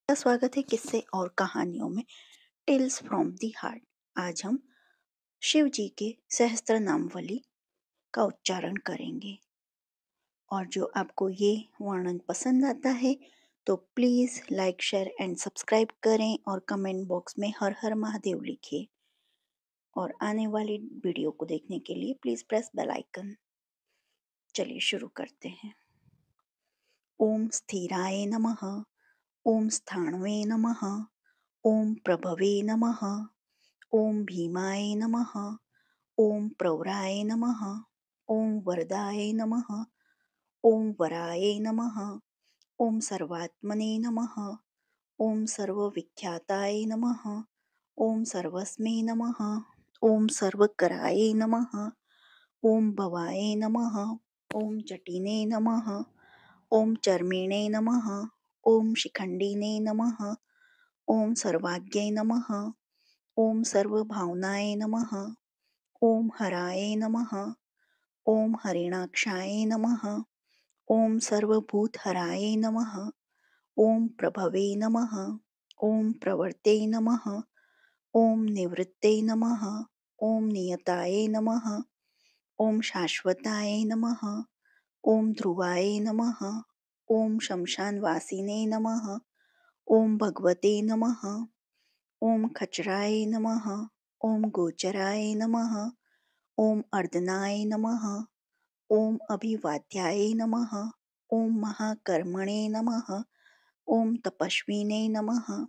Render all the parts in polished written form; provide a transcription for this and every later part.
का स्वागत है किस्से और कहानियों में टेल्स फ्रॉम दी हार्ट। आज हम शिव जी के सहस्त्र नामावली का उच्चारण करेंगे और जो आपको ये वर्णन पसंद आता है तो please like share and subscribe करें और कमेंट बॉक्स में हर हर महादेव लिखिए और आने वाली वीडियो को देखने के लिए प्लीज़ प्रेस बेल आइकन। चलिए शुरू करते हैं। ओम स्थिराय नमः, ओम स्थाणवे नमः, ओम प्रभवे नमः, ओम भीमाय नमः, ओम प्रवराय नमः, ओम वरदाय नमः, ओम वराय नमः, ओम सर्वात्मने नमः, ओम सर्वविख्याताय नमः, ओम सर्वस्मै नमः, ओम सर्वकराय नमः, ओम भवाय नमः, ओम जटिने नमः, ओम चर्मिणे नमः, ओम शिखंडिने नमः, ओम सर्वाज्ञे नमः, ओम सर्वभावनाय नमः, ओम हराय नमः, ओम हरिणाक्षाय नमः, ओम सर्वभूतहराय नमः, ओम प्रभवे नमः, ओम प्रवर्ते नमः, ओम निवृत्ते नमः, ओम नियताय नमः, ओम शाश्वताय नमः, ओम ध्रुवाय नमः, ओम शमशानवासिने नमः, ओम भगवते नमः, ओम खचराय नमः, ओम गोचराय नमः, ओम अर्दनाय नमः, ओम अभिवाद्याय नमः, ओम महाकर्मणे नमः, ओम तपस्विने नमः,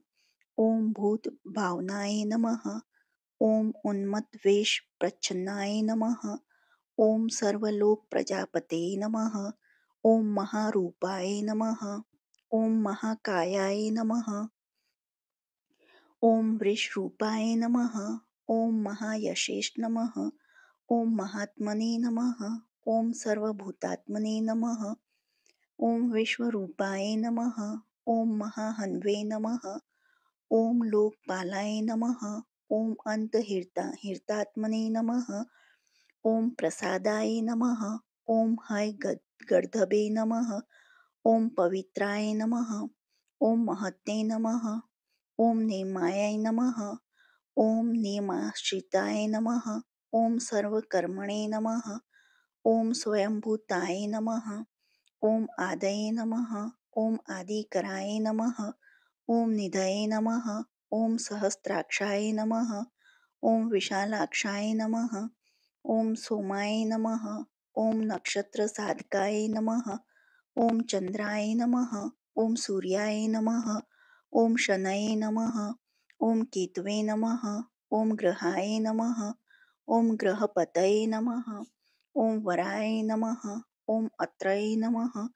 ओम भूत भावनाय नमः, ओम उन्मत्वेष प्रच्छन्नाय नमः, ओम सर्वलोक प्रजापते नमः, ओम महारूपाय नमः, ओम महाकायाय नमः, ओम वृषरूपाय नमः, ओम महायशेष नमः, ओम महात्मने नमः, ओम सर्वभूतात्मने नमः, ओम विश्वरूपाय नमः, ओम महाहन्वे नमः, ओम लोकपालाय नमः, ओम हिरतात्मने नमः, ओम प्रसादाय नमः, ओम गर्धभे नमः, ओम पवित्राय नमः, ओम महत्ते नमः, ओम नेमाय नमः, ओम नियमाश्रिताय नमः, ओम सर्वकर्मणे नमः, ओम स्वयंभूताय नमः, ओम आदये नमः, ओम आदिकराय नमः, ओम निधये नमः, ओम सहस्राक्षाय नमः, ओम विशालाक्षाय नमः, ओम सोमाय नमः, ओम नक्षत्र साधकाय नमः, ओम चंद्राय नमः, ओम सूर्याय नमः, ओम शनये नमः, ओम केतवे नमः, ओम ग्रहाय नमः, ओम ग्रहपतये नमः, ओम वराय नमः, ओम अत्रये नमः,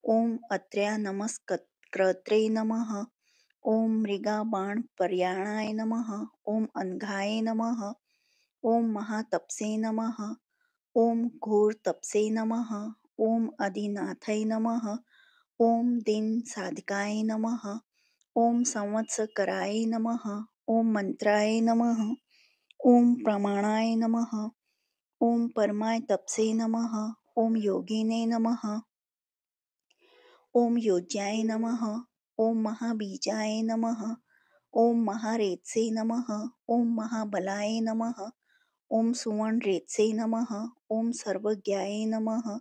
ओम अत्र्या नमस्कृत्रे नमः, ओम मृगाबाणपर्याणाय नमः, ओम अनघाय नमः, ओम महातपसे नमः, ओम घोरतपसे नमः, ओम अधिनाथय नमः, ओम दिन साधकाय नमः, ओम संवत्सकराय नमः, ओम मंत्राय नमः, ओम प्रमाणाय नमः, ओम परमाय तपसे नमः, ओम योगिने नमः, ओम योज्याय नमः, ओम महाबीजाय नमः, ओम महारेतसे नमः, ओम महाबलाय नमः, ओम सुवर्णरेतसे नमः, ओम सर्वज्ञाय नमः,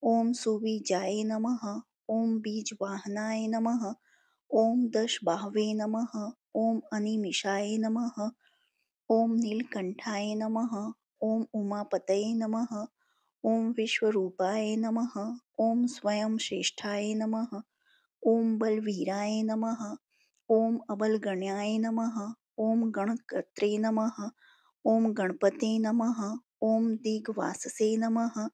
ओम सुबीजाय नमः, ओम बीजवाहनाय नमः, ओम दशबाहवे नमः, ओम अनिमिषाय नमः, ओम नीलकंठाय नमः, ओम उमापतये नमः, ओम विश्वरूपाय नमः, ओम स्वयं श्रेष्ठाय नमः, ओम बलवीराय नमः, ओम अबलगण्याय नमः, ओम गणकर्त्रे नमः, ओम गणपते नमः, ओम दिग्वाससे नमः,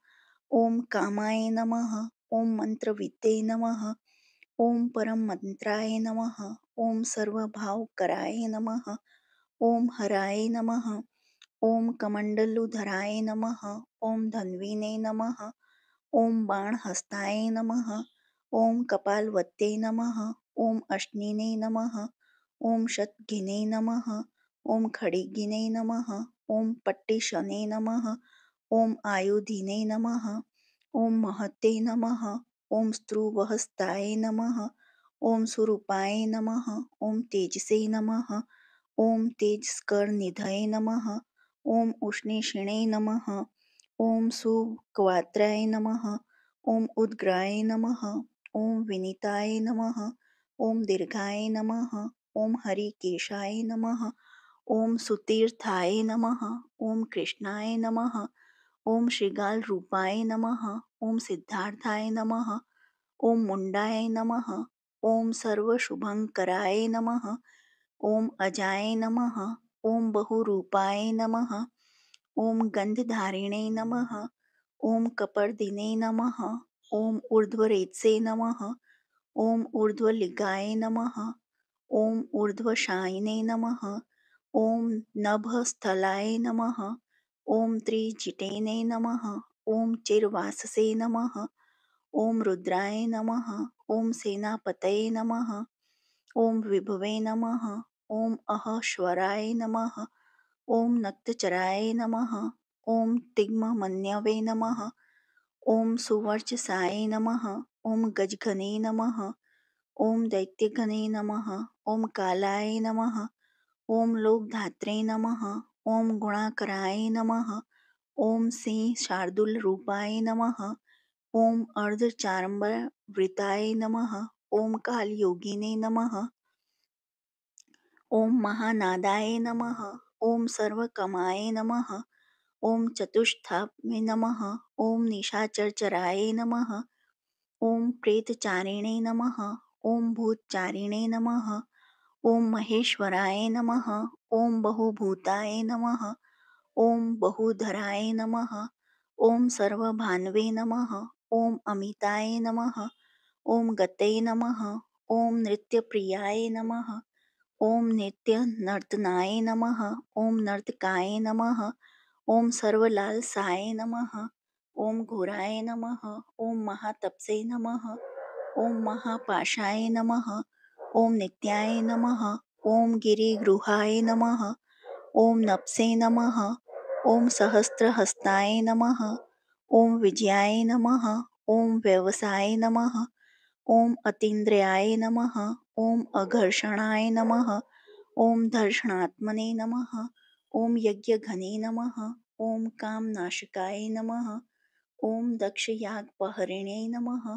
ओम कामाय नमः, ओम मंत्रविद्ये नमः, ओम परम मंत्राय नमः, ओम सर्वभावकराय नमः, ओम हराय नमः, ओम कमंडलुधराय नमः, ओम धन्विने नमः, ओम बाणहस्ताय नमः, ओम कपालवत्ते नमः, ओम अश्निने नमः, ओम शतघिने नमः, ओम खड़िगिने नमः, ओम पट्टिशने नमः, ओम आयुधिने नमः, ओम महते नमः, ओम स्त्रुवहस्ताय नमः, ओम स्वरूपाय नमः। ओम तेजसे नमः। ओम तेजस्करनिधये नमः। ओम उष्णीषिणे नमः। ओम सुकवात्राय नमः। ओम उद्ग्राय नमः। ओम विनीताय नमः। ओम दीर्घाय नमः। ओम हरिकेशाय नमः। ओम सुतीर्थाय नमः। ओम कृष्णाय नमः। ओम श्रीगाल रूपाय नमः। ओम सिद्धार्थाय नमः। ओम मुंडाय नमः। ओम सर्वशुभंकराय नमः। ओम अजाय नमः। ओम बहुरूपाय नमः। ओम गंधधारिणे नमः। ओम कपर्दिने नमः। ओम ऊर्ध्वरेत्से नमः। ओम ऊर्ध्वलिंगाय नमः। ओम ऊर्ध्वशायिने नमः। ओम नभस्थलाय नमः। ओम त्रिजिटेने नमः। ओम चिरवाससे नमः। ओम रुद्राय नमः। ओम सेनापतये नमः। ओम विभवे नमः। ओम अहश्वराय नमः। ओम नक्तचराय नमः। ओम तिग्ममन्यवे नमः। ओम सुवर्चसाय नमः। ओम गजघने नमः। ओम दैत्यघने नमः। ओम कालाय नमः। ओम लोकधात्रे नमः। ओम गुणाकराय नमः। ओम सिंह शार्दूल रूपाय नमः। ओम अर्धचार्म्बरवृताय नमः। ओम कालयोगिने नमः। ओम महानादाय नमः। ओम सर्वकमाय नमः। ओम चतुष्थाप्मे नमः। ओम निशाचरचराय नमः। ओम प्रेतचारिणे नमः। ओम भूतचारिणे नमः। ओम महेश्वराय नमः। ओम बहुभूताय नमः। ओम बहुधराय नमः। ओम सर्वभान्वे नमः। ओम अमिताय नमः। ओम गतये नमः। ओम नृत्यप्रियाय नमः। ओम नित्यनर्तनाय नमः। ओम नर्तकाय नमः। ओम सर्वलालसाय नमः। ओम घोराय नमः। ओम महातपसे नमः। ओम महापाशाय नमः। ओम नित्याय नमः। ओम गिरिगृहाय नमः। ओम नपसे नमः। ओम सहस्रहस्ताय नमः। ओम विजयाय नमः। ओम व्यवसाय नमः। ओम अतीन्द्रियाय नमः। ओम अघर्षणाय नमः। ओम दर्शनात्मने नमः। ओम यज्ञघने नमः। ओम कामनाशकाय नमः। ओम दक्षयागपहरिणे नमः।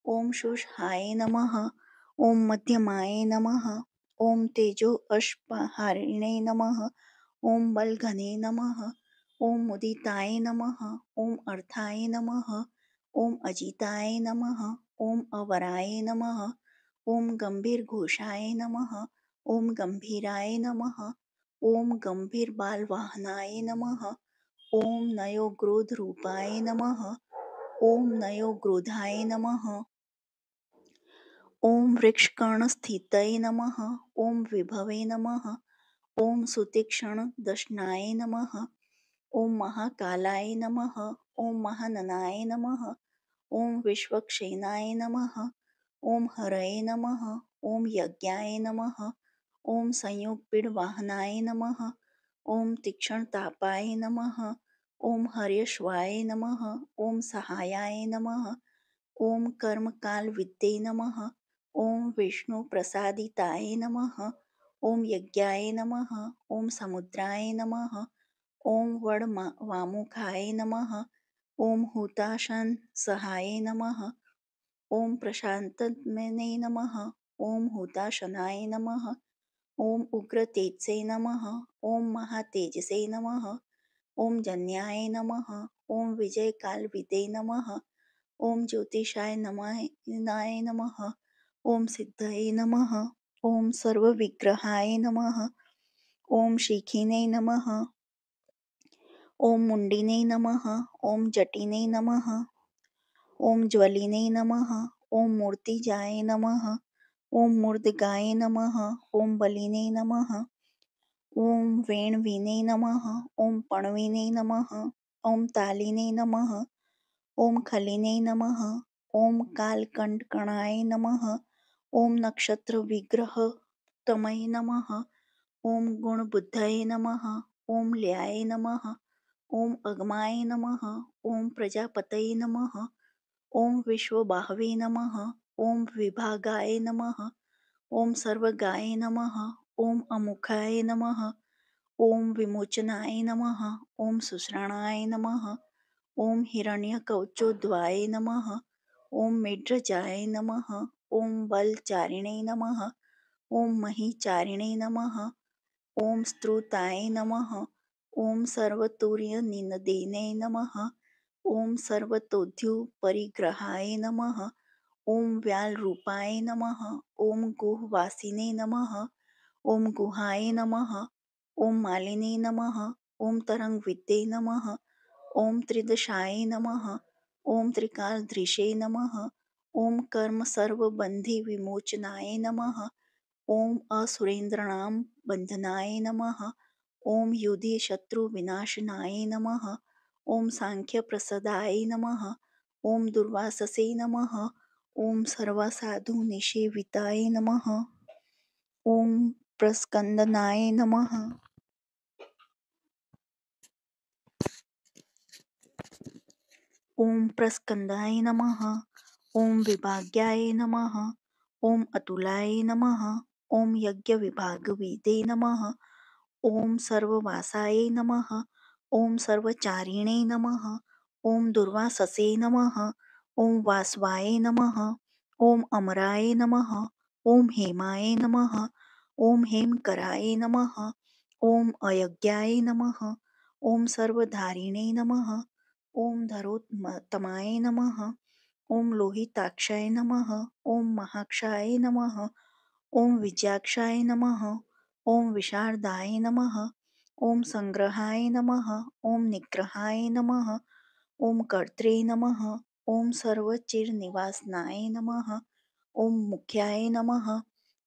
ओम शुष्हाय नमः। ओम मध्यमाय नमः। ओम तेजो अश्पहारिणे नमः। ओम बलघने नमः। ओम मुदिताय नमः। ओम अर्थाय नमः। ओम अजिताय नमः। ओम अवराय नमः। ओम गंभीरघोषाय नमः। ओम गंभीराय नमः। ओम गंभीरबालवाहनाय नमः। ओम नयोग्रोधरूपाय नमः। ओम नयोग्रोधाय नमः। ओम वृक्षकर्णस्थितये नमः। ओम विभवे नमः। ओम सुतीक्ष्णदर्शनाय नमः। ओम महाकालाय नमः। ओम महाननाय नमः। ओम विश्वक्षेनाय नमः। ओम हरये नमः। ओम यज्ञाय नमः। ओम संयोगपीडवाहनाय नमः। ओम तीक्ष्णतापाय नमः। ओम हर्यश्वाय नमः। ओम सहायाय नमः। ओम कर्मकालविद्ये नमः। ओम विष्णुप्रसादिताय नमः। ओम यज्ञाय नमः। ओम समुद्राय नमः। ओम वामुखाय नमः। ओम हुताशन सहाय नमः। ओम प्रशांतमने नमः। ओम हुताशनाय नमः। ओम उग्रतेजसे नमः। ओम महातेजसे नमः। ओम जन्याय नमः। ओम विजयकालविदे नमः। ओम ज्योतिषाय नमाय नमः। ओम सिद्धये नमः। ओम सर्वविग्रहाय नमः। ओम शिखिने नमः। ओम मुंडिने नमः। ओम जटिने नमः। ओम ज्वलिने नमः। ओम मूर्तिजाय नमः। ओम मूर्धगाय नमः। ओम बलिने नमः। ओम वेणवीने नमः। ओम पणवीने नमः। ओम तालिने नमः। ओम खलिने नमः। ओम कालकंटकणाय नमः। ओम नक्षत्र विग्रह तमये नमः। ओम गुणबुद्धये नमः। ओम ल्याय नमः। ओम अगमाय नमः। ओम प्रजापतये नमः। ओम विश्वबाहवे नमः। ओम विभागाय नमः। ओम सर्वगाय नमः। ओम अमुखाय नमः। ओम विमोचनाय नमः। ओम सुसरणाय नमः। ओम हिरण्यकवचोद्भवाय नमः। ओम मेढ्रजाय नमः। ओम बलचारिणे नमः। ओम महीचारिणे नमः। ओम स्तुताय नमः। ओम सर्वतुर्यनिनदिने नमः। ओम सर्वतोद्युपरिग्रहाय नमः। ओम व्यालरूपाय नमः। ओम गुहवासिने नमः। ओम गुहाय नमः। ओम मालिने नमः। ओम तरंगविद्ये नमः। ओम त्रिदशाय नमः। ओम त्रिकालदृशे नमः। ओम कर्म सर्वबंधी विमोचनाय नमः। ओम असुरेंद्रणां बंधनाय नमः। ओम युधि शत्रु विनाशनाय नमः। ओम सांख्य प्रसदाय नमः। ओम दुर्वाससे नमः। ओम सर्वसाधु निषेविताय नमः। ओम प्रस्कंदनाय नमः। ओम प्रस्कंदाय नमः। ओम विभाग्याय नमः। ओम अतुलाय नमः। ओम यज्ञ विभागविदे नमः। ओम सर्ववासाय नमः। ओम सर्वचारिणे नमः। ओम दुर्वाससे नमः। ओम वासवाय नमः। ओम अमराय नमः। ओम हेमाय नमः। ओम हेमकराय नमः। ओम अयज्ञाय नमः। ओम सर्वधारिणे नमः। ओम धरोत्तमाय नमः। ओम लोहिताक्षाय नमः। ओम महाक्षाय नमः। ओम विजयाक्षाय नमः। ओम विशारदाय नमः। ओम संग्रहाय नमः। ओम निग्रहाय नमः। ओम कर्त्रे नमः। ओम सर्वचिरनिवासनाय नमः। ओम मुख्याय नमः।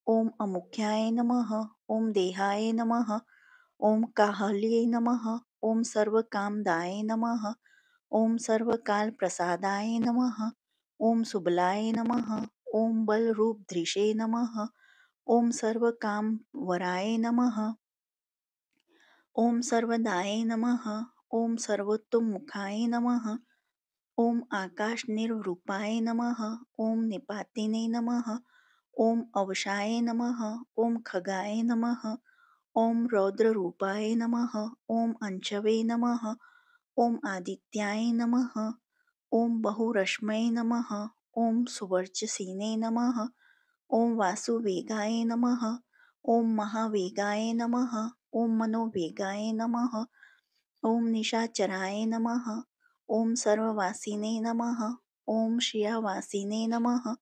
ओम अमुख्याय नमः। ओम देहाय नमः। ओम काहल्ये नमः। ओम सर्वकामदाय नमः। ओम सर्वकालप्रसादाय नमः। ओम सुबलाय नमः। ओम बलरूपधृषे नमः। ओम सर्वकामवराय नमः। ओम सर्वदाय नमः। ओम सर्वोत्तममुखाय नमः। ओम आकाशनिर्वरूपाय नमः। ओम निपातिने नमः। ओम अवशाय नमः। ओम खगाय नमः। ओम रौद्ररूपाय नमः। ओम अंशवे नमः। ओम आदित्याय नमः। ओम बहुरश्मये नमः। ओम सुवर्चसीने नमः। ओम वासुवेगाय नमः। ओम महावेगाय नमः। ओम मनोवेगाय नमः। ओम निशाचराय नमः। ओम सर्ववासिने नमः। ओम श्रियावासिने नमः।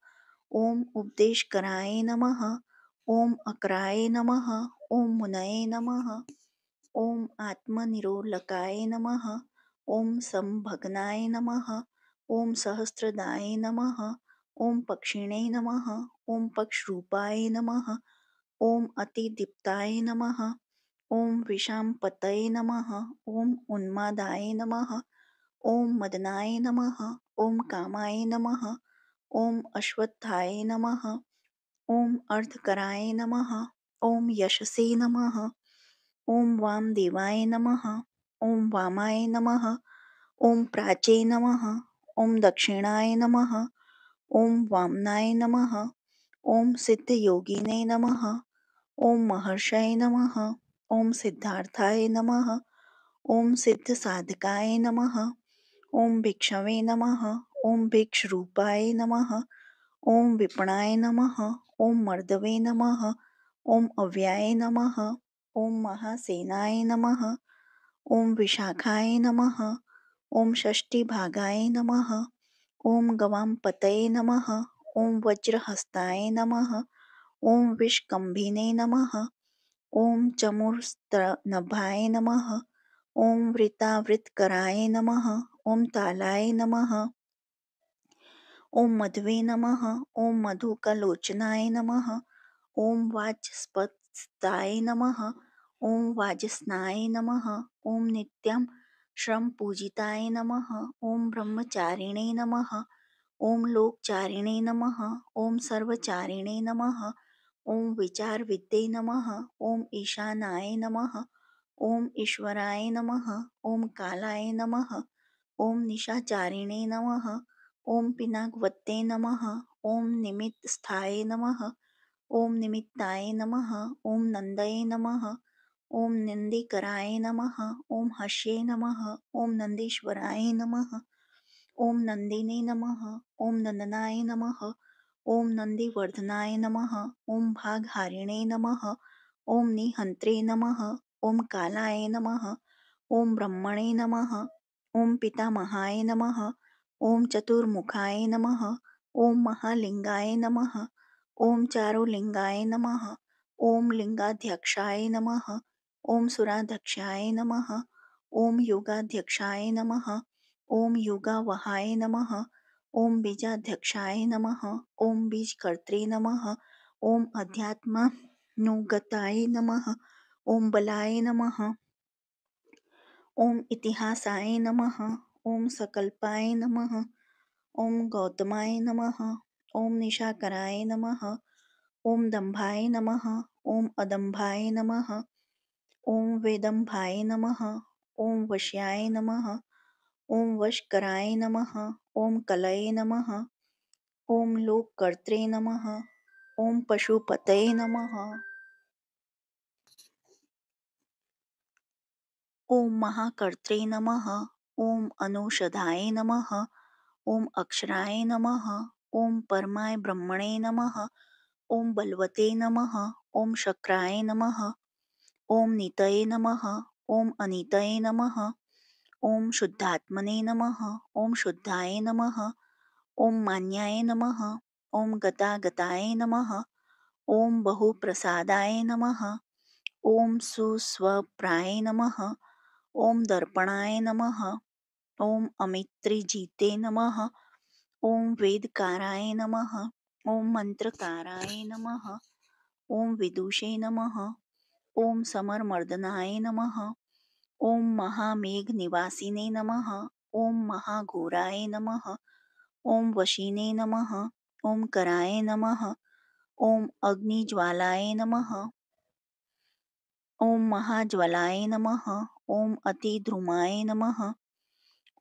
ओम उपदेशकराय नमः। ओम अकराय नमः। ओम मुनये नमः। ओम आत्मनिरोलकाय नमः। ओम संभगनाय नमः। ओम सहस्रदाय नमः। ओम पक्षिणे नमः। ओम पक्षरूपाय नमः। ओम अतिदीप्ताय नमः। ओम विषामपतये नमः। ओम उन्मादाय नमः। ओम मदनाय नमः। ओम कामाय नमः। ओम अश्वत्थाय नमः। ओम अर्धकराय नमः। ओम यशसे नमः। ओम वामदेवाय नमः। ओम वामाय नमः। ओम प्राचे नमः। ओम दक्षिणाय नमः। ओम वामनाय नमः। ओम सिद्धयोगिने नमः। ओम महर्षये नमः। ओम सिद्धार्थाय नमः। ओम सिद्धसाधकाय नमः। ओम भिक्षवे नमः। ओम भिक्षरूपाय नमः। ओम विपणाय नमः। ओम मर्दवे नमः। ओम अव्याय नमः। ओम महासेनाय नमः। ओम विशाखाय नमः। ओम षष्टिभागाय नमः। ओम गवामपतये नमः। ओम वज्रहस्ताय नमः। ओम विष्कम्भिने नमः। ओम चमूर्स्तनभाय नमः। ओम वृतावृतकराय नमः। ओम तालाय नमः। ओम मध्वे नमः। ओम मधुकलोचनाय नमः। ओम वाचस्पताय नमः। ओम वाजस्नाय नमः। ओम नित्यं श्रम पूजिताय नमः। ओम ब्रह्मचारिणे नमः। ओम लोकचारिणे नमः। ओम सर्वचारिणे नमः। ओम विचारविद्ये नमः। ओम ईशानाय नमः। ओम ईश्वराय नमः। ओम कालाय नमः। ओम निशाचारिणे नमः। ॐ पिनाकवत्ते नमः। ॐ निमित्तस्थाय नमः। ॐ निमित्ताय नमः। ॐ नन्दये नमः। ॐ नन्दीकराय नमः। ॐ हस्ये नमः। ॐ नन्दीश्वराय नमः। ॐ नन्दिने नमः। ॐ नन्दनाय नमः। ॐ नन्दिवर्धनाय नमः। ॐ भागहारिणे नमः। ॐ निहन्त्रे नमः। ॐ कालाय नमः। ॐ ब्रह्मणे नमः। ॐ पितामहाय नमः। ॐ चतुर्मुखाय नमः। ॐ महालिंगाय नमः। ॐ चारुलिंगाय नमः। ॐ लिंगाध्यक्षाय नमः। ॐ सुराध्यक्षाय नमः। ॐ योगाध्यक्षाय नमः। ॐ योगावहाय नमः। ॐ बीजाध्यक्षाय नमः। ॐ बीजकर्त्रे नमः। ॐ अध्यात्मानुगताय नमः। ॐ बलाय नमः। ॐ इतिहासाय नमः। ॐ सकल्पाय नमः। ॐ गौतमाय नमः। ॐ निशाकराय नमः। ॐ दंभाय नमः। ॐ अदंभाय नमः। ॐ वेदंभाय नमः। ॐ वश्याय नमः। ॐ वशकराय नमः। ॐ कलये नमः। ॐ लोककर्त्रे नमः। ॐ पशुपतये नमः। ॐ महाकर्त्रे नमः। ॐ अनुषधाय नमः। ॐ अक्षराय नमः। ॐ परमाय ब्रह्मणे नमः। ॐ बलवते नमः। ॐ शक्राय नमः। ॐ नितये नमः। ॐ अनितये नमः। ॐ शुद्धात्मने नमः। ॐ शुद्धाय नमः। ॐ मान्याय नमः। ॐ गतागताय नमः। ॐ बहुप्रसादाय नमः। ॐ सुस्वप्राय नमः। ॐ दर्पणाय नमः। ॐ अमित्रिजिते नमः। ॐ वेदकाराय नमः। ॐ मंत्रकाराय नमः। ॐ विदुषे नमः। ॐ समरमर्दनाय नमः। ॐ महामेघनिवासिने नमः। ॐ महाघोराय नमः। ॐ वशिने नमः। ॐ कराय नमः। ॐ अग्निज्वालाय नमः। ॐ महाज्वलाय नमः। ॐ अतिद्रुमाय नमः।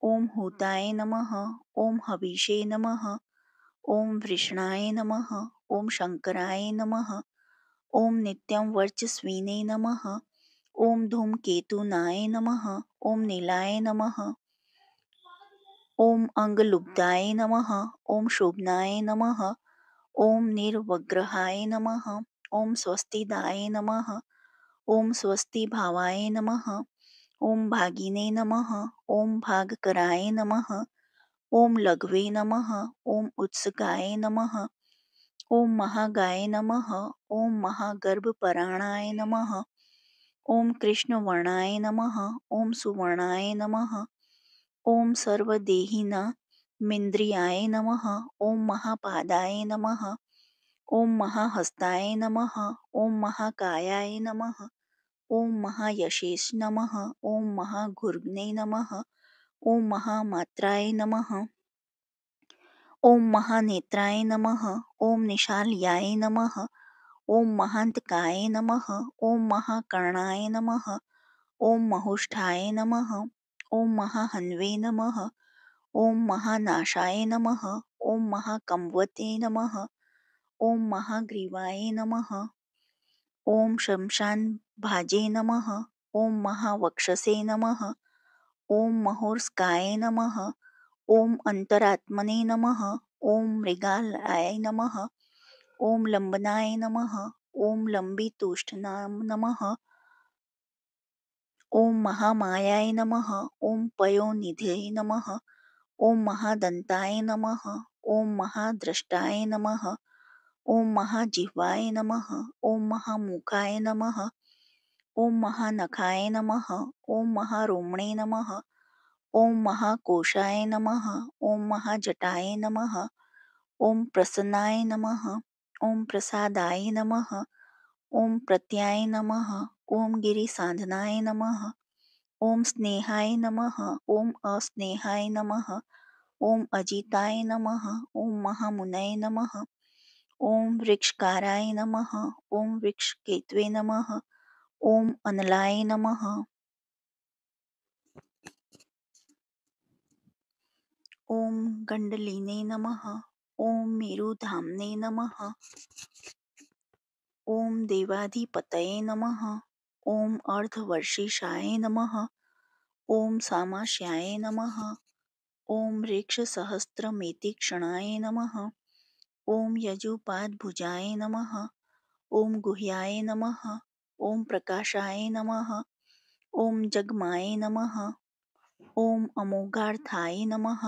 ॐ हूताय नमः। ॐ हविषे नमः। ॐ वृषणाय नमः। ॐ शंकराय नमः। ॐ नित्यं वर्चस्विने नमः। ॐ धूमकेतुनाय नमः। ॐ नीलाय नमः। ॐ अंगलुब्धाय नमः। ॐ शोभनाय नमः। ॐ निर्वग्रहाय नमः। ॐ स्वस्तिदाय नमः। ॐ स्वस्तिभावाय नमः। ॐ भागिने नमः। ॐ भागकराय नमः। ॐ लघवे नमः। ॐ उत्सुकाय नमः। ॐ महागाय नमः। ॐ महागर्भपराणाय नमः। ॐ कृष्णवर्णाय नमः। ॐ सुवर्णाय नमः। ॐ सर्वदेहिनामिन्द्रियाय नमः। ॐ महापादाय नमः। ॐ महाहस्ताय नमः। ॐ महाकायाय नमः। ॐ महायशेष नमः। ॐ महाघुर्ग्ने नमः। ॐ महामात्राय नमः। ॐ महानेत्राय नमः। ॐ निशाल्याय नमः। ॐ महान्तकाय नमः। ॐ महाकर्णाय नमः। ॐ महोष्ठाय नमः। ॐ महाहन्वे नमः। ॐ महानाशाय नमः। ॐ महाकम्वते नमः। ॐ महाग्रीवाय नमः। ॐ शमशानभाजे नमः। ॐ महावक्षसे नमः। ॐ महोर्स्काय नमः। ॐ अंतरात्मने नमः। ॐ मृगालयाय नमः। ॐ लंबनाय नमः। ॐ लंबितोष्ठनाय नमः। ॐ महामायाय नमः। ॐ पयोनिधये नमः। ॐ महादन्ताय नमः। ॐ महाद्रष्टाय नमः। ॐ महाजिह्वाय नमः। ॐ महामुखाय नमः। ॐ महानखाय नमः। ॐ महारोमणे नमः। ॐ महाकोशाय नमः। ॐ महाजटाय नमः। ॐ प्रसन्नाय नमः। ॐ प्रसादाय नमः। ॐ प्रत्याय नमः। ॐ गिरिसाधनाय नमः। ॐ स्नेहाय नमः। ॐ अस्नेहाय नमः। ॐ अजिताय नमः। ॐ महामुनये नमः। ॐ वृक्षकाराय नमः। ॐ वृक्षकेतवे नमः। ॐ अनलाय नमः। ॐ गण्डलिने नमः। ॐ मेरुधाम्ने नमः। ॐ देवाधिपतये नमः। ॐ अर्धवर्षिषाय नमः। ॐ सामाश्याय नमः। ॐ ऋक्षसहस्रमेतिक्षणाय नमः। ॐ यजुपादभुजाय नमः। ॐ गुह्याय नमः। ॐ प्रकाशाय नमः। ॐ जगमाय नमः। ॐ अमोघार्थाय नमः।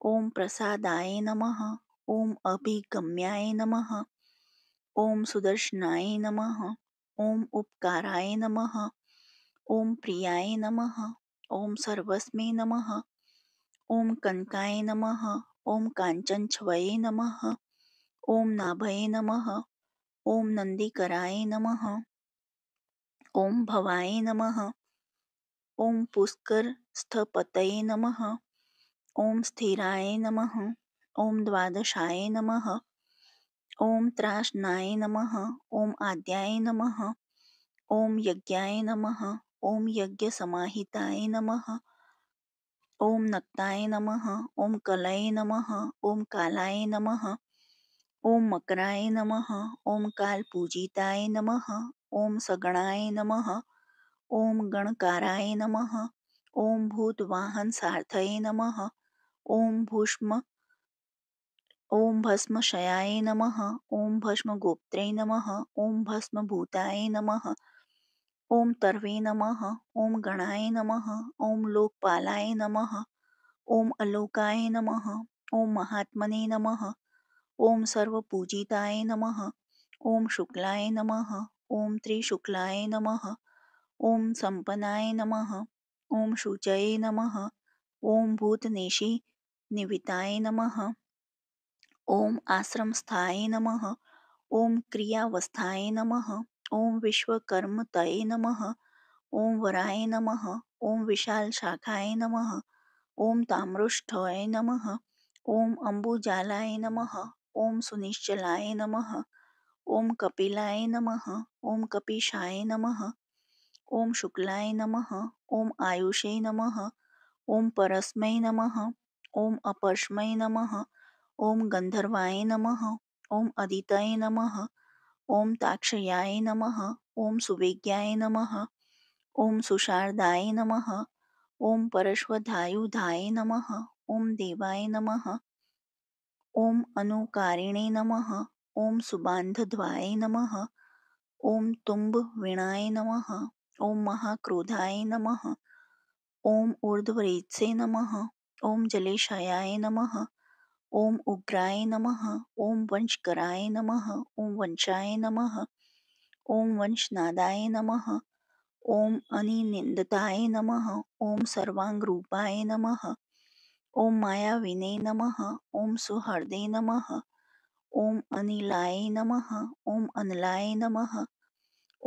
ॐ प्रसादाय नमः। ॐ अभिगम्याय नमः। ॐ सुदर्शनाय नमः। ॐ उपकाराय नमः। ॐ प्रियाय नमः। ॐ सर्वस्मै नमः। ॐ कनकाय नमः। ॐ काञ्चनच्छवये नमः। ॐ नाभये नमः। ॐ नन्दीकराय नमः। ॐ भवाय नमः। ॐ पुष्करस्थपतये नमः। ॐ स्थिराय नमः। ॐ द्वादशाय नमः। ॐ त्रासनाय नमः। ॐ आद्याय नमः। ॐ यज्ञाय नमः। ॐ यज्ञसमाहिताय नमः। ॐ नक्ताय नमः। ॐ कलये नमः। ॐ कालाय नमः। ॐ मकराय नमः। ॐ कालपूजिताय नमः। ॐ सगणाय नमः। ॐ गणकाराय नमः। ॐ भूतवाहनसारथये नमः। ॐ भस्मशयाय नमः। ॐ भस्मगोप्त्रे नमः। ॐ भस्मभूताय नमः। ॐ तर्वे नमः। ॐ गणाय नमः। ॐ लोकपालाय नमः। ॐ अलोकाय नमः। ॐ महात्मने नमः। ॐ सर्वपूजिताय नमः। ॐ शुक्लाय नमः। ॐ त्रिशुक्लाय नमः। ॐ संपन्नाय नमः। ॐ शुचये नमः। ॐ भूतनेषि निविताय नमः। ॐ आश्रमस्थाय नमः। ॐ क्रियावस्थाय नमः। ॐ विश्वकर्मतये नमः। ॐ वराय नमः। ॐ विशालशाखाय नमः। ॐ ताम्रोष्ठये नमः। ॐ अम्बुजालाय नमः। ॐ सुनिश्चलाय नमः। ॐ कपिलाय नमः। ॐ कपीशाय नमः। ॐ शुक्लाय नमः। ॐ आयुषे नमः। ॐ परस्मै नमः। ॐ अपरस्मै नमः। ॐ गन्धर्वाय नमः। ॐ अदितये नमः। ॐ ताक्षयाय नमः। ॐ सुवेग्याय नमः। ॐ सुशारदाय नमः। ॐ परश्वधायुधाय नमः। ॐ देवाय नमः। ॐ अनुकारिणे नमः। ॐ सुबान्धद्वाय नमः। ॐ तुम्बवीणाय नमः। ॐ महाक्रोधाय नमः। ॐ ऊर्ध्वरेतसे नमः। ॐ जलेशायाय नमः। ॐ उग्राय नमः। ॐ वंशकराय नमः। ॐ वंशाय नमः। ॐ वंशनादाय नमः। ॐ अनिनिन्दताय नमः। ॐ सर्वाङ्गरूपाय नमः। ॐ मायाविने नमः। ॐ सुहृदे नमः। ॐ अनिलाय नमः। ॐ अनलाय नमः।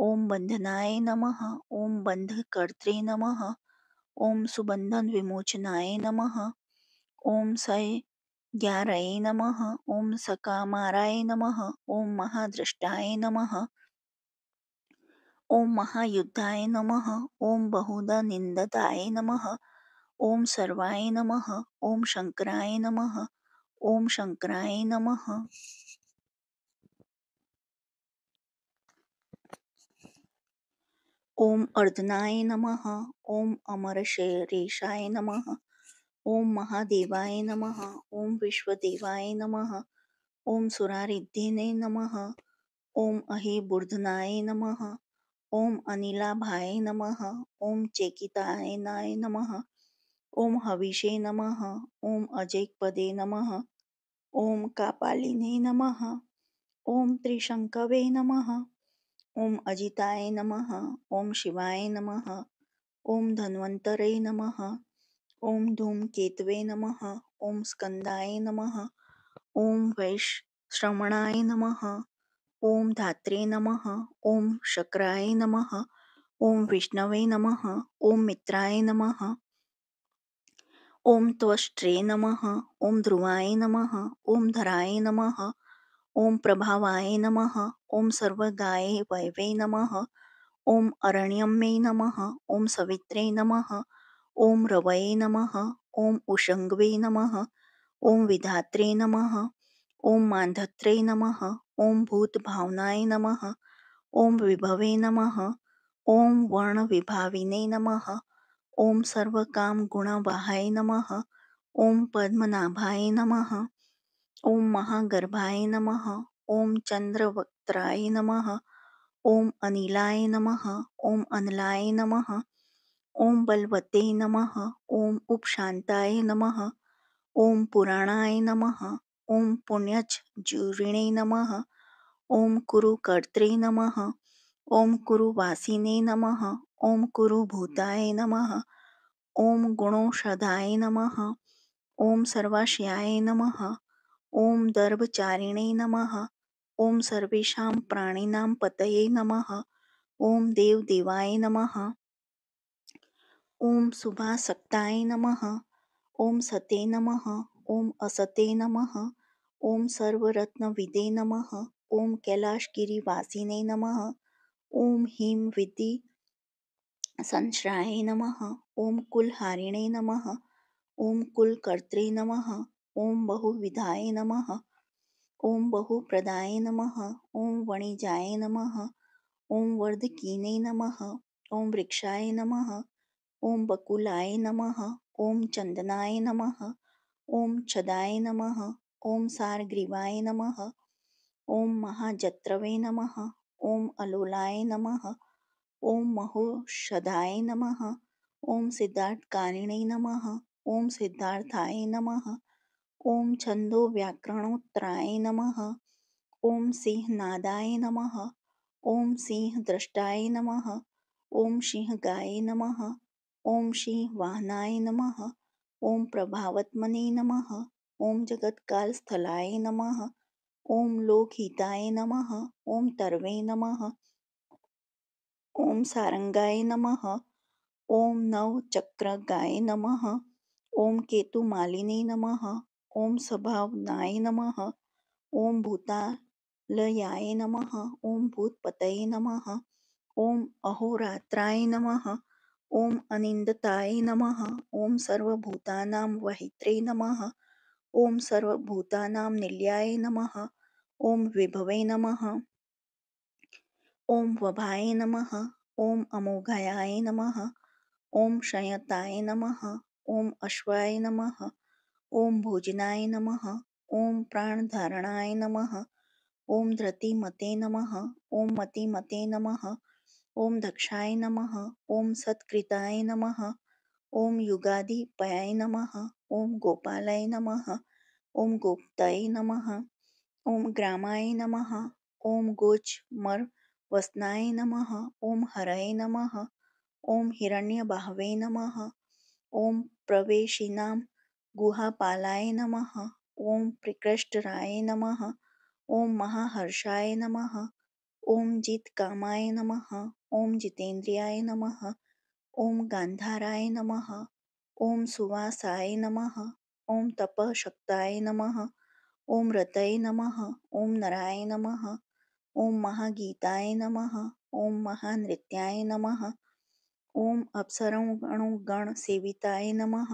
ॐ बन्धनाय नमः। ॐ बन्धकर्त्रे नमः। ॐ सुबन्धनविमोचनाय नमः। ॐ सयज्ञारये नमः। ॐ सकामाराय नमः। ॐ महाद्रष्टाय नमः। ॐ महायुद्धाय नमः। ॐ बहुधा निन्दताय नमः। ॐ सर्वाय नमः। ॐ शङ्कराय नमः। ॐ शङ्कराय नमः। ॐ अर्दनाय नमः। ॐ अमरशेरेशाय नमः। ॐ महादेवाय नमः। ॐ विश्वदेवाय नमः। ॐ सुरारिद्धेने नमः। ॐ अहिबुर्धनाय नमः। ॐ अनिलाभाय नमः। ॐ चेकिताय नमः। ॐ हविषे नमः। ॐ अजैकपदे नमः। ॐ कापालिने नमः। ॐ त्रिशङ्कवे नमः। ॐ अजिताय नमः। ॐ शिवाय नमः। ॐ धन्वन्तरे नमः। ॐ धूमकेतवे नमः। ॐ स्कन्दाय नमः। ॐ वैश्रवणाय नमः। ॐ धात्रे नमः। ॐ शक्राय नमः। ॐ विष्णवे नमः। ॐ मित्राय नमः। ॐ त्वष्ट्रे नमः। ॐ ध्रुवाय नमः। ॐ धराय नमः। ॐ प्रभावाय नमः। ॐ सर्वगाय वैवे नमः। ॐ अरण्यम्ये नमः। ॐ सवित्रे नमः। ॐ रवये नमः। ॐ उषङ्गवे नमः, ॐ विधात्रे नमः, ॐ मान्धत्रे नमः, ॐ भूतभावनाय नमः, ॐ विभवे नमः, ॐ वर्णविभाविने नमः, ॐ सर्वकामगुणवाहाय नमः, ॐ पद्मनाभाय नमः, ॐ महागर्भाय नमः, ॐ चन्द्रवक्त्राय नमः, ॐ अनिलाय नमः, ॐ अनलाय नमः, ॐ बलवते नमः, ॐ उपशान्ताय नमः, ॐ पुराणाय नमः, ॐ पुण्यश्चूर्णिने नमः, ॐ कुरुकर्त्रे नमः, ॐ कुरुवासिने नमः, ॐ कुरुभूताय नमः, ॐ गुणौषधाय नमः, ॐ सर्वाशयाय नमः, ॐ दर्भचारिणे नमः, ॐ सर्वेषां प्राणिनां पतये नमः, ॐ देवदेवाय नमः, ॐ शुभाशक्ताय नमः, ॐ सते नमः, ॐ असते नमः, ॐ सर्वरत्नविदे नमः, ॐ कैलाशगिरिवासिने नमः, ॐ ह्रीं विद्धि संश्राय नमः, ॐ कुलहारिणे नमः, ॐ कुलकर्त्रे नमः, ॐ बहुविधाय नमः, ॐ बहुप्रदाय नमः, ॐ वणिजाय नमः, ॐ वर्धकीने नमः, ॐ वृक्षाय नमः, ॐ बकुलाय नमः, ॐ चन्दनाय नमः, ॐ छदाय नमः, ॐ सारग्रीवाय नमः, ॐ महाजत्रवे नमः, ॐ अलोलाय नमः, ॐ महोषधाय नमः, ॐ सिद्धार्थकारिणे नमः, ॐ सिद्धार्थाय नमः, ॐ छन्दोव्याकरणोत्तराय नमः, ॐ सिंहनादाय नमः, ॐ सिंहद्रष्टाय नमः, ॐ सिंहगाय नमः, ॐ सिंहवाहनाय नमः, ॐ प्रभावत्मने नमः, ॐ जगत्कालस्थलाय नमः, ॐ लोकहिताय नमः, ॐ तरवे नमः, ॐ सारंगाय नमः, ॐ नवचक्रगाय नमः, ॐ केतुमालिने नमः, ॐ सभावनाय नमः, ॐ भूतालयाय नमः, ॐ भूतपतये नमः, ॐ अहोरात्राय नमः, ॐ अनिन्दताय नमः, ॐ सर्वभूतानां वहित्रे नमः, ॐ सर्वभूतानां निलयाय नमः, ॐ विभवे नमः, ॐ वभाय नमः, ॐ अमोघाय नमः, ॐ संयताय नमः, ॐ अश्वाय नमः, ॐ भोजनाय नमः, ॐ प्राणधारणाय नमः, ॐ धृतिमते नमः, ॐ मतिमते नमः, ॐ दक्षाय नमः, ॐ सत्कृताय नमः, ॐ युगाधिपयाय नमः, ॐ गोपालाय नमः, ॐ गोप्ताय नमः, ॐ ग्रामाय नमः, ॐ गोचमरवसनाय नमः, ॐ हरये नमः, ॐ हिरण्यबाहवे नमः, ॐ प्रवेशिनां गुहापालाय नमः, ॐ प्रकृष्टराय नमः, ॐ महाहर्षाय नमः, ॐ जितकामाय नमः, ॐ जितेन्द्रियाय नमः, ॐ गान्धाराय नमः, ॐ सुवासाय नमः, ॐ तपःशक्ताय नमः, ॐ रतये नमः, ॐ नराय नमः, ॐ महागीताय नमः, ॐ महानृत्याय नमः, ॐ अप्सरगणसेविताय नमः,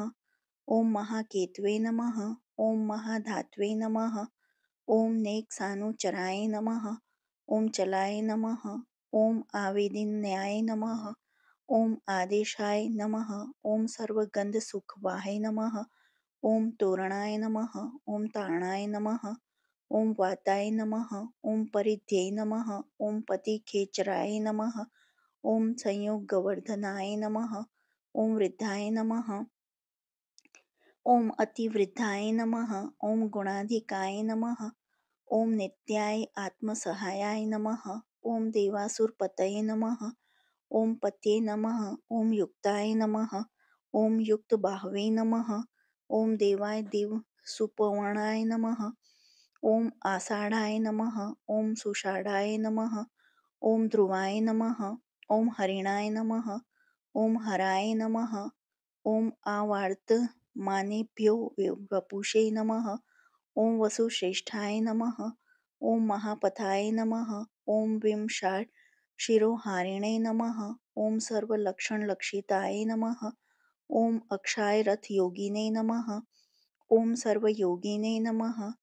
ॐ महाकेतवे नमः, ॐ महाधात्वे नमः, ॐ नेकसानुचराय नमः, ॐ चलाय नमः, ॐ आवेदिन्याय नमः, ॐ आदेशाय नमः, ॐ सर्वगन्धसुखवाहे नमः, ॐ तोरणाय नमः, ॐ तारणाय नमः, ॐ वाताय नमः, ॐ परिध्ये नमः, ॐ पतिखेचराय नमः, ॐ संयोगवर्धनाय नमः, ॐ वृद्धाय नमः, ॐ अतिवृद्धाय नमः, ॐ गुणाधिकाय नमः, ॐ नित्याय आत्मसहायाय नमः, ॐ देवासुरपतये नमः, ॐ पतये नमः, ॐ युक्ताय नमः, ॐ युक्तबाहवे नमः, ॐ देवाय देवसुपर्णाय नमः, ॐ आषाढाय नमः, ॐ सुषाढाय नमः, ॐ ध्रुवाय नमः, ॐ हरिणाय नमः, ॐ हराय नमः, ॐ आवर्तमानेभ्यो वपुषे नमः, ॐ वसुश्रेष्ठाय नमः, ॐ महापथाय नमः, ॐ विंशाशिरोहारिणे नमः, ॐ सर्वलक्षणलक्षिताय नमः, ओम अक्षाय रथ योगिने नमः। ओम सर्वयोगिने नमः।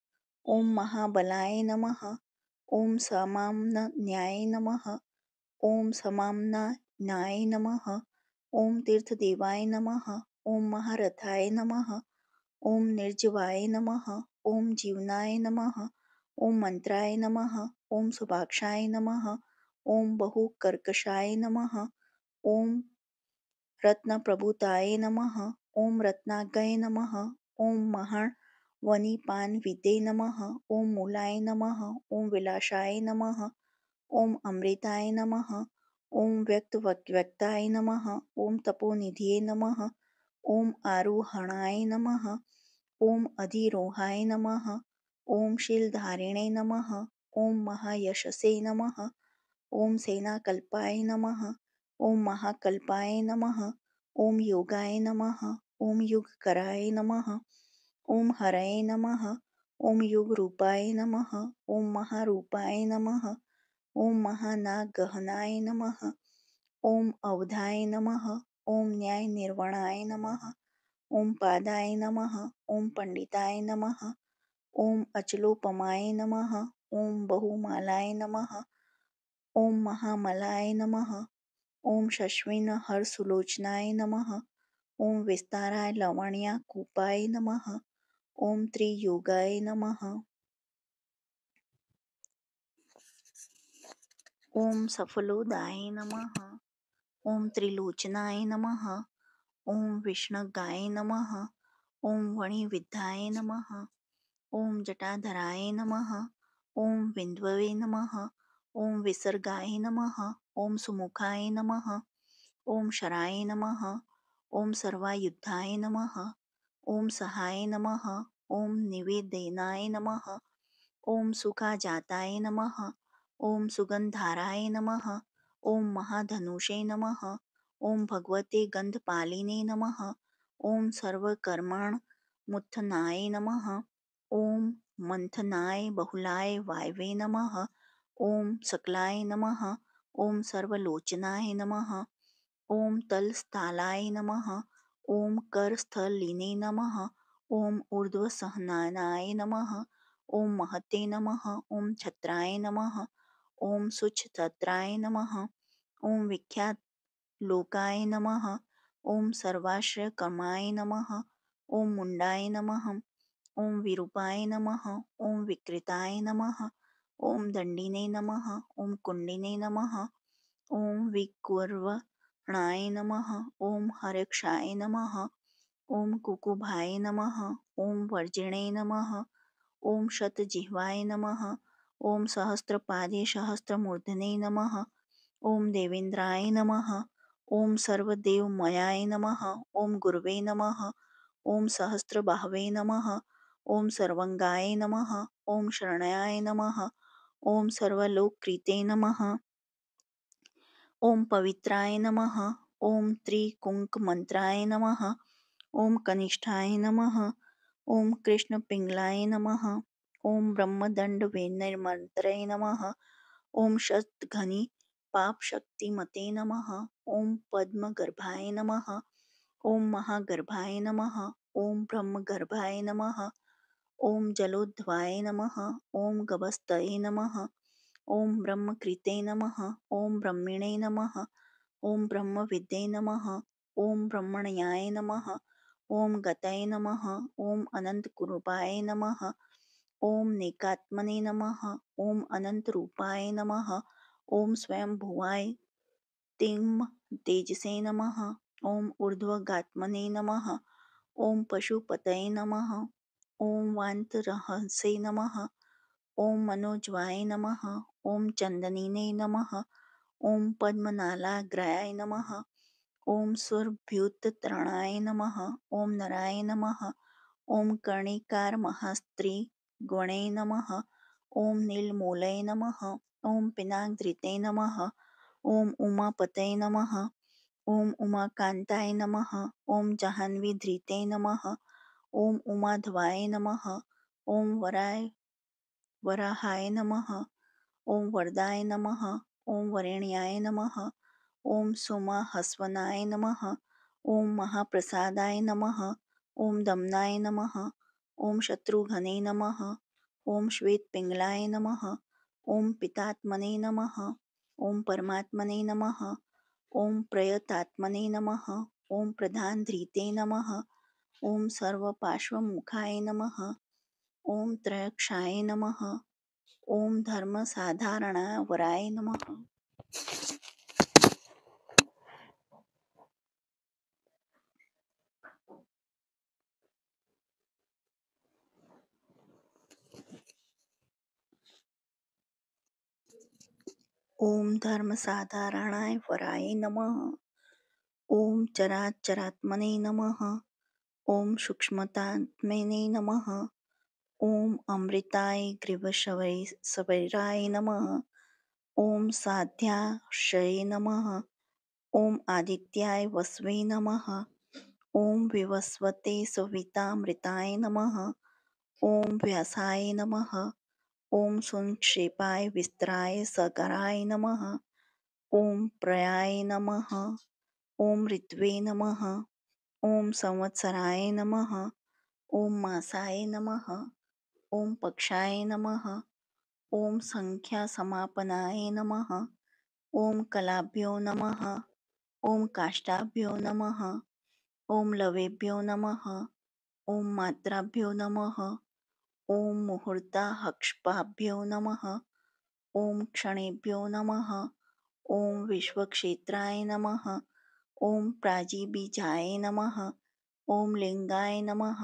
ओम महाबलाय नमः। ओम समाम्नाय नमः। ओम समाम्नाय नमः। ओम तीर्थदेवाय नमः। ओम महारथाय नमः। ओम निर्जीवाय नमः। ओम जीवनाय नमः। ओम मंत्राय नमः। ओम सुभाक्षाय नमः। ओम बहुकर्कशाय नमः। ओम रत्नप्रभुताय नमः। ओम रत्नागय नमः। ओम महावनिपानविदे नमः। ओम मूलाय नमः। ओम विलासाय नमः। ओम अमृताय नमः। ओम व्यक्ताय नमः। ओम तपोनिधये नमः। ओम आरोहणाय नमः। ओम अधिरोहाय नमः। ओम शीलधारिणे नमः। ओम महायशसे नमः। ओम सेनाकल्पाय नमः। ओम महाकल्पाय नमः। ओम योगाय नमः। ओम युगकराय नमः। ओम हरये नमः। ओम युगरूपाय नमः। ओम महारूपाय नमः। ओम महानागहनाय नमः। ओम अवधाय नमः। ओम न्याय निर्वणाय नमः। ओम पादाय नमः। ओम पंडिताय नमः। ओम अचलोपमाय नमः। ओम बहुमालाय नमः। ओम महामलाय नमः। ओम शश्विन हरसुलोचनाय नमः। ओम विस्ताराय लवण्याकूपाय नमः। ओम त्रियुगाय नमः। ओम सफलोदाय नमः। ओम त्रिलोचनाय नमः। ओम विष्णुगाय नमः। ओम वणिविद्याय नमः। ओम जटाधराय नमः। ओम विंध्ववे नमः। ओम विसर्गाय नमः। ओम सुमुखाय नमः। ओम शराय नमः। ओम सर्वायुद्धाय नमः। ओम सहाय नमः। ओम निवेदनाय नमः। ओम सुखाजाताय नमः। ओम सुगंधाराय नमः। ओम महाधनुषे नमः। ओम भगवते गंधपालिने नमः। ओम सर्वकर्मण मुत्थनाय नमः। ओम मंथनाय बहुलाय वायवे नमः। ओम सकलाय नमः। ओम सर्वलोचनाय नमः। ओम तलस्थलाय नमः। ओम करस्थलिने नमः। ओम ऊर्ध्वसहनाय नमः। ओम महते नमः। ओम छत्राय नमः। ओम सुच्छत्राय नमः। ओम विख्यात लोकाय नमः। ओम सर्वाश्रयकमाय नमः। ओम मुंडाय नमः। ओम विरूपाय नमः। ओम विकृताय नमः। ओम दंडिने नमः। ओम कुंडिने नमः। ओम विकुर्वणाय नमः। ओम हरक्षाय नमः। ओम कुकुभाय नमः। ओम वर्जिणे नमः। ओम शतजिह्वाय नमः। ओम सहस्रपादे सहस्रमूर्धने नमः। ओम देवेन्द्राय नमः। ओम सर्वदेवमयाय नमः। ओम गुरवे नमः। ओम सहस्रबाहवे नमः। ओम सर्वंगाय नमः। ओम शरण्याय नमः। ओम सर्वलोककृते नमः। ओम पवित्राय नमः। ओम त्रिकुंकमंत्राय नमः। ओम कनिष्ठाय नमः। ओम कृष्णपिंगलाय नमः। ओम ब्रह्मदंड निर्मंत्रे नमः। ओम शतघ्नि पापशक्तिमते नमः। ओम पद्मगर्भाय नमः। ओम महागर्भाय नमः। ओम ब्रह्मगर्भाय नमः। ओम जलोद्भवाय नमः। ओम गभस्तये नमः। ओम ब्रह्मकृते नमः। ओम ब्रह्मिणे नमः। ओम ब्रह्मविद्ये नमः। ओम ब्रह्मण्याय नमः। ओम गतये नमः। ओम अनंतकुरूपाय नमः। ओम नेकात्मने नमः। ओम अनंतरूपाय नमः। ओम स्वयंभुवाय तिं तेजसे नमः। ओम ऊर्ध्वगात्मने नमः। ओम पशुपतये नमः। ओम वान्तरहंसे नमः। ओम मनोज्वाय नमः। ओम चंदनिने नमः। ओम पद्मनालाग्राय नमः। ओम सुरभ्युतत्रणाय नमः। ओम नराय नमः। ओम कर्णिकारमहास्त्री गणे नमः। ओम नीलमूलये नमः। ओम पिनाकधृते नमः। ओम उमापतये नमः। ओम उमाकान्ताय नमः। ओम जाह्नवीधृते नमः। ओम उमाधवाय नमः। ओम वराहाय नमः। ओम वरदाय नमः। ओम वरेण्याय नमः। ओम सोमाहस्वनाय नमः। ॐ महाप्रसादाय नमः। ॐ दम्नाय नमः। ॐ शत्रुघ्ने नमः। ॐ श्वेतपिङ्गलाय नमः। ॐ पितात्मने नमः। ॐ परमात्मने नमः। ॐ प्रयतात्मने नमः। ॐ प्रधानधृते नमः। ॐ सर्वपार्श्वमुखाय नमः। ॐ त्रयक्षाय नमः। ॐ धर्मसाधारणावराय नमः। ॐ धर्मसाधारणाय वराय नमः। ॐ चराचरात्मने नमः। ॐ सूक्ष्मतात्मने नमः। ॐ अमृताय ग्रीवशवैराय नमः। ॐ साध्याक्षये नमः। ॐ आदित्याय वसवे नमः। ॐ विवस्वते सवितामृताय नमः। ॐ व्यासाय नमः। ॐ संक्षेपाय विस्तराय सगराय नमः। ॐ प्रयाय नमः। ॐ ऋत्वे नमः। ॐ संवत्सराय नमः। ॐ मासाय नमः। ॐ पक्षाय नमः। ॐ संख्यासमापनाय नमः। ॐ कलाभ्यो नमः। ॐ काष्ठाभ्यो नमः। ॐ लवेभ्यो नमः। ॐ मात्राभ्यो नमः। ॐ मुहूर्ताहक्षपाभ्यो नमः। ॐ क्षणेभ्यो नमः। ॐ विश्वक्षेत्राय नमः। ॐ प्राजिबीजाय नमः। ॐ लिङ्गाय नमः।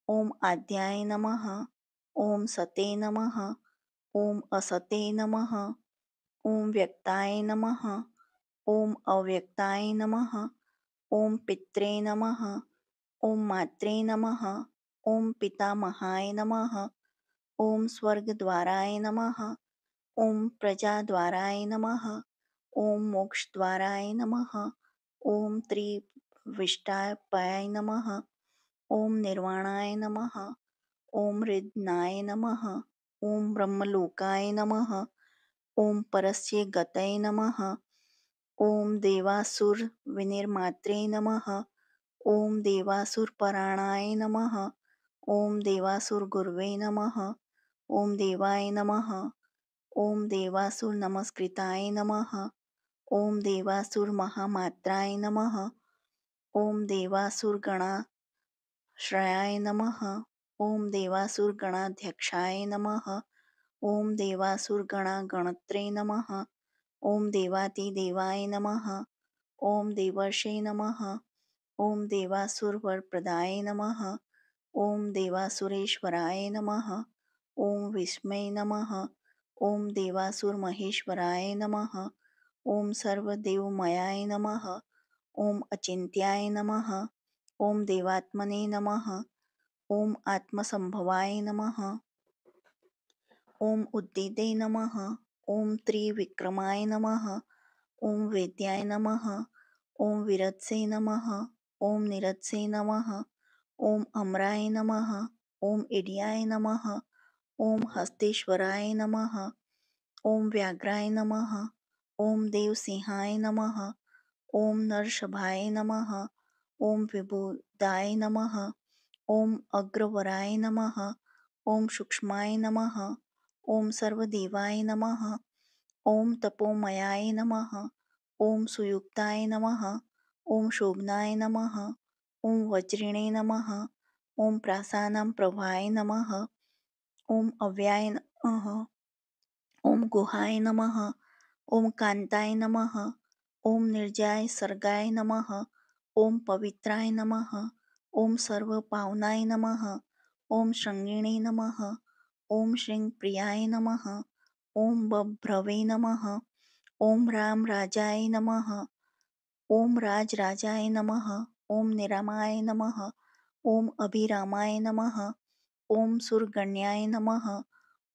ॐ आद्याय नमः। ॐ सते नमः। ॐ असते नमः। ॐ व्यक्ताय नमः। ॐ अव्यक्ताय नमः। ॐ पित्रे नमः। ॐ मात्रे नमः। ॐ पितामहाय नमः। ॐ स्वर्गद्वाराय नमः। ॐ प्रजाद्वाराय नमः। ॐ मोक्षद्वाराय नमः। ॐ त्रिविष्टापाय नमः। ॐ निर्वाणाय नमः। ॐ हृदनाय नमः। ॐ ब्रह्मलोकाय नमः। ॐ परस्य गतये नमः। ॐ देवासुरविनिर्मात्रे नमः। ॐ देवासुरपराणाय नमः। ॐ देवासुरगुरवे नमः। ॐ देवाय नमः। ॐ देवासुरनमस्कृताय नमः। ॐ देवासुरमहामात्राय नमः। ॐ देवासुरगणाश्रयाय नमः। ॐ देवासुरगणाध्यक्षाय नमः। ॐ देवासुरगणागणत्रे नमः। ॐ देवातिदेवाय नमः। ॐ देवर्षे नमः। ॐ देवासुरवरप्रदाय नमः। ॐ देवासुरेश्वराय नमः। ॐ विस्मये नमः। ॐ देवासुरमहेश्वराय नमः। ॐ सर्वदेवमयाय नमः। ॐ अचिन्त्याय नमः। ॐ देवात्मने नमः। ॐ आत्मसंभवाय नमः। ॐ उद्दिदे नमः। ॐ त्रिविक्रमाय नमः। ॐ वेद्याय नमः। ॐ विरत्से नमः। ॐ निरत्से नमः। ॐ अमराय नमः। ॐ इड्याय नमः। ॐ हस्तेश्वराय नमः। ॐ व्याघ्राय नमः। ॐ देवसिंहाय नमः। ॐ नरषभाय नमः। ॐ विबुधाय नमः। ॐ अग्रवराय नमः। ॐ सूक्ष्माय नमः। ॐ सर्वदेवाय नमः। ॐ तपोमयाय नमः। ॐ सुयुक्ताय नमः। ॐ शोभनाय नमः। ॐ वज्रिणे नमः। ॐ प्रासानां प्रभाय नमः। ॐ अव्याय नमः। ॐ गुहाय नमः। ॐ कान्ताय नमः। ॐ निर्जय सर्गाय नमः। ॐ पवित्राय नमः। ॐ सर्वपावनाय नमः। ॐ शृङ्गिणे नमः। ॐ श्रीप्रियाय नमः। ॐ बभ्रवे नमः। ॐ रामराजाय नमः। ॐ राजराजाय नमः। ॐ निरामाय नमः। ॐ अभिरामाय नमः। ॐ सुरगण्याय नमः।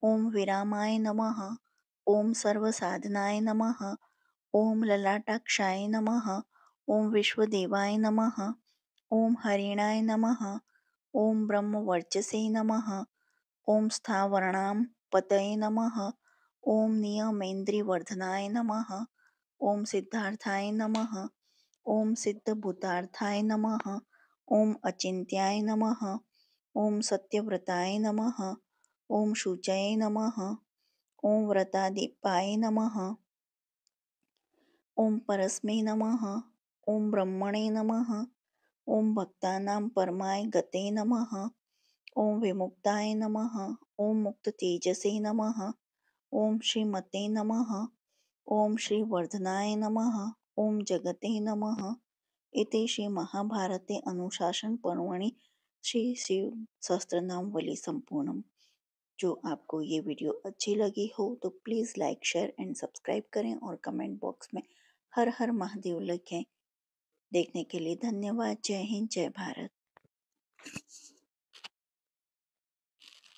ॐ विरामाय नमः। ॐ सर्वसाधनाय नमः। ॐ ललाटाक्षाय नमः। ॐ विश्वदेवाय नमः। ॐ हरिणाय नमः। ॐ ब्रह्मवर्चसे नमः। ॐ स्थावराणां पतये नमः। ॐ नियमेन्द्रियवर्धनाय नमः। ॐ सिद्धार्थाय नमः। ओम सिद्धभूतार्थाय नमः। ओम अचिंत्याय नमः। ओम सत्यव्रताय नमः। ओम शुचये नमः। ओम व्रतादीपाय नमः। ओम परस्मै नमः। ओम ब्रह्मणे नमः। ओम भक्तानां परमाय गते नमः। ओम विमुक्ताय नमः। ओम मुक्ततेजसे नमः। ओम श्रीमते नमः। ओम श्रीवर्धनाय नमः। ओम जगते नमः। इति श्रीमहाभारते अनुशासनपर्वणि श्री शिव सहस्त्रनामावली संपूर्णम्। जो आपको ये वीडियो अच्छी लगी हो तो please like share and subscribe करें और कमेंट बॉक्स में हर हर महादेव लिखें। देखने के लिए धन्यवाद। जय हिंद, जय भारत।